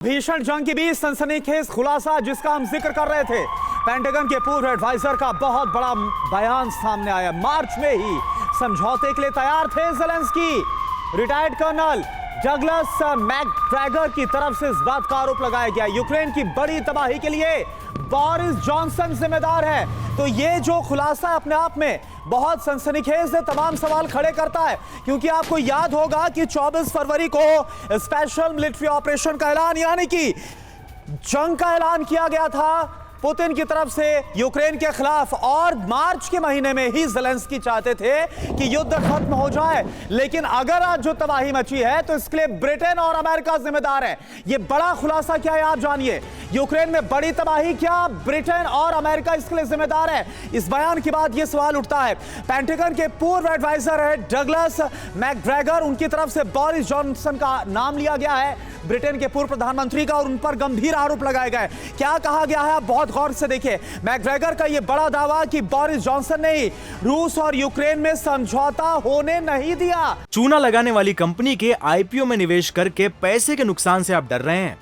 भीषण जंग के बीच सनसनीखेज खुलासा जिसका हम जिक्र कर रहे थे, पेंटागन के पूर्व एडवाइजर का बहुत बड़ा बयान सामने आया। मार्च में ही समझौते के लिए तैयार थे Zelensky. Retired colonel Douglas Macgregor की तरफ से इस बात का आरोप लगाया गया, यूक्रेन की बड़ी तबाही के लिए बोरिस जॉनसन जिम्मेदार है। तो ये जो खुलासा अपने आप में बहुत सनसनीखेज है, तमाम सवाल खड़े करता है, क्योंकि आपको याद होगा कि 24 फरवरी को स्पेशल मिलिट्री ऑपरेशन का ऐलान, यानी कि जंग का ऐलान किया गया था पुतिन की तरफ से यूक्रेन के खिलाफ, और मार्च के महीने में ही ज़ेलेंस्की चाहते थे कि युद्ध खत्म हो जाए। लेकिन अगर आज जो तबाही मची है तो इसके लिए ब्रिटेन और अमेरिका जिम्मेदार है। यह बड़ा खुलासा क्या है आप जानिए। यूक्रेन में बड़ी तबाही, क्या ब्रिटेन और अमेरिका इसके लिए जिम्मेदार है? इस बयान के बाद यह सवाल उठता है। पेंटागन के पूर्व एडवाइजर है डगलस मैकग्रेगर, उनकी तरफ से बोरिस जॉनसन का नाम लिया गया है, ब्रिटेन के पूर्व प्रधानमंत्री का, और उन पर गंभीर आरोप लगाए गए। क्या कहा गया है आप बहुत गौर से देखिए। मैकग्रेगर का यह बड़ा दावा कि बोरिस जॉनसन ने रूस और यूक्रेन में समझौता होने नहीं दिया। चूना लगाने वाली कंपनी के आईपीओ में निवेश करके पैसे के नुकसान से आप डर रहे हैं?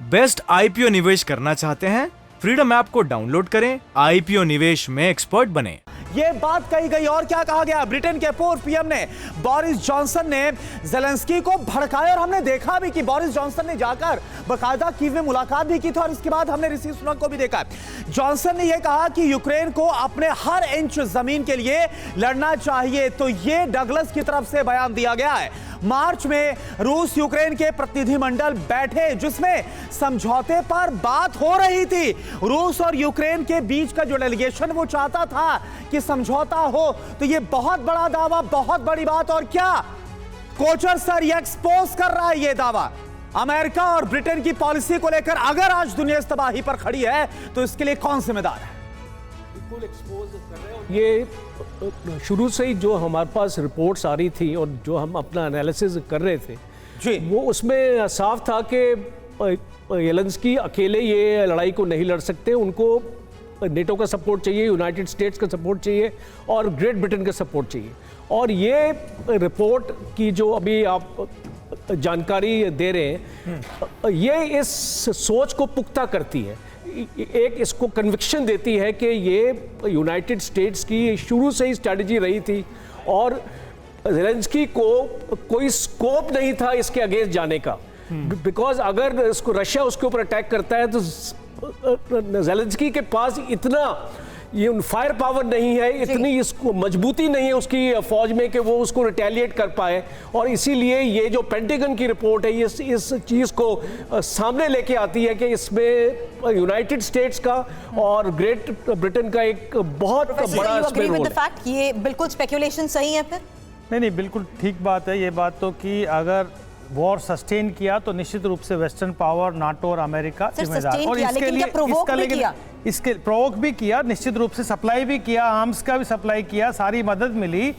बेस्ट आईपीओ निवेश करना चाहते हैं? फ्रीडम ऐप को डाउनलोड करें, आईपीओ निवेश में एक्सपर्ट बने। ये बात कही गई, और क्या कहा गया? ब्रिटेन के पूर्व पीएम ने, बोरिस जॉनसन ने ज़ेलेंस्की को भड़काया, और हमने देखा भी कि बोरिस जॉनसन ने जाकर बाकायदा कीव में मुलाकात भी की थी, और इसके बाद हमने ऋषि सुनक को भी देखा। जॉनसन ने यह कहा कि यूक्रेन को अपने हर इंच जमीन के लिए लड़ना चाहिए। तो ये डगलस की तरफ से बयान दिया गया है। मार्च में रूस यूक्रेन के प्रतिनिधिमंडल बैठे, जिसमें समझौते पर बात हो रही थी। रूस और यूक्रेन के बीच का जो डेलीगेशन वो चाहता था कि समझौता हो। तो ये बहुत बड़ा दावा, बहुत बड़ी बात। और क्या कोचर सर ये एक्सपोज कर रहा है ये दावा अमेरिका और ब्रिटेन की पॉलिसी को लेकर। अगर आज दुनिया इस तबाही पर खड़ी है तो इसके लिए कौन जिम्मेदार है? ये शुरू से ही जो हमारे पास रिपोर्ट्स आ रही थी और जो हम अपना एनालिसिस कर रहे थे जी, वो उसमें साफ था कि ज़ेलेंस्की अकेले ये लड़ाई को नहीं लड़ सकते। उनको नेटो का सपोर्ट चाहिए, यूनाइटेड स्टेट्स का सपोर्ट चाहिए, और ग्रेट ब्रिटेन का सपोर्ट चाहिए। और ये रिपोर्ट की जो अभी आप जानकारी दे रहे हैं, ये इस सोच को पुख्ता करती है, एक इसको कन्विक्शन देती है कि ये यूनाइटेड स्टेट्स की शुरू से ही स्ट्रैटेजी रही थी, और ज़ेलेंस्की को कोई स्कोप नहीं था इसके अगेंस्ट जाने का। बिकॉज अगर इसको रशिया उसके ऊपर अटैक करता है तो ज़ेलेंस्की के पास इतना ये फायर पावर नहीं है, इतनी इसको मजबूती नहीं है उसकी फौज में कि वो उसको रिटेलिएट कर पाए। और इसीलिए ये जो पेंटागन की रिपोर्ट है इस चीज़ को सामने लेके आती है कि इसमें यूनाइटेड स्टेट्स का और ग्रेट ब्रिटेन का एक बहुत बड़ा रोल है। ये बिल्कुल स्पेकुलेशन सही है फिर? नहीं, बिल्कुल ठीक बात है ये बात तो, कि अगर वॉर सस्टेन किया तो निश्चित रूप से वेस्टर्न पावर, नाटो और अमेरिका जिम्मेदार। और इसके लिए इसके प्रोवोक भी किया, निश्चित रूप से सप्लाई भी किया, आर्म्स का भी सप्लाई किया, सारी मदद मिली।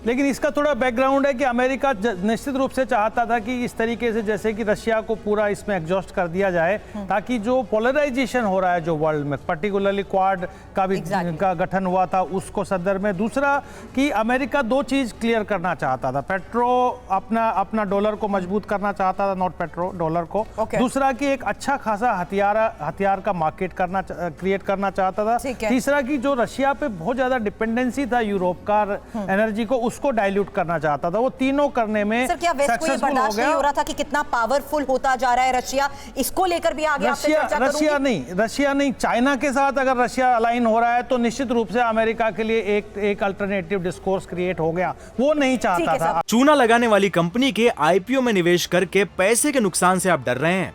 लेकिन इसका थोड़ा बैकग्राउंड है कि अमेरिका निश्चित रूप से चाहता था कि इस तरीके से जैसे कि रशिया को पूरा इसमें एग्जॉस्ट कर दिया जाए, ताकि जो पोलराइजेशन हो रहा है जो वर्ल्ड में, पर्टिकुलरली क्वाड का भी का गठन हुआ था उसको सदर में। दूसरा कि अमेरिका दो चीज क्लियर करना चाहता था, पेट्रो अपना डॉलर को मजबूत करना चाहता था, नॉट पेट्रो डॉलर को। दूसरा कि एक अच्छा खासा हथियार का मार्केट क्रिएट करना चाहता था। तीसरा कि जो रशिया पे बहुत ज्यादा डिपेंडेंसी था यूरोप का एनर्जी को, उसको डाइल्यूट करना चाहता था। वो तीनों करने में सक्सेसफुल हो गया। हो रहा था कि कितना पावरफुल होता जा रहा है रशिया, इसको लेकर भी आगे आपसे चर्चा करूंगी। रशिया नहीं, चाइना के साथ अगर रशिया अलाइन हो रहा है तो निश्चित रूप से अमेरिका के लिए एक अल्टरनेटिव डिस्कोर्स क्रिएट हो गया, वो नहीं चाहता था। चूना लगाने वाली कंपनी के आईपीओ में निवेश करके पैसे के नुकसान से आप डर रहे हैं?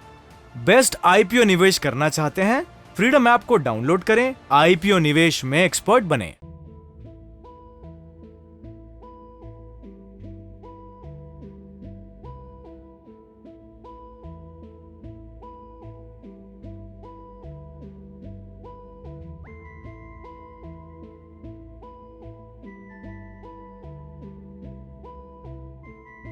बेस्ट आईपीओ निवेश करना चाहते हैं? फ्रीडम ऐप को डाउनलोड करें, आईपीओ निवेश में एक्सपर्ट बने।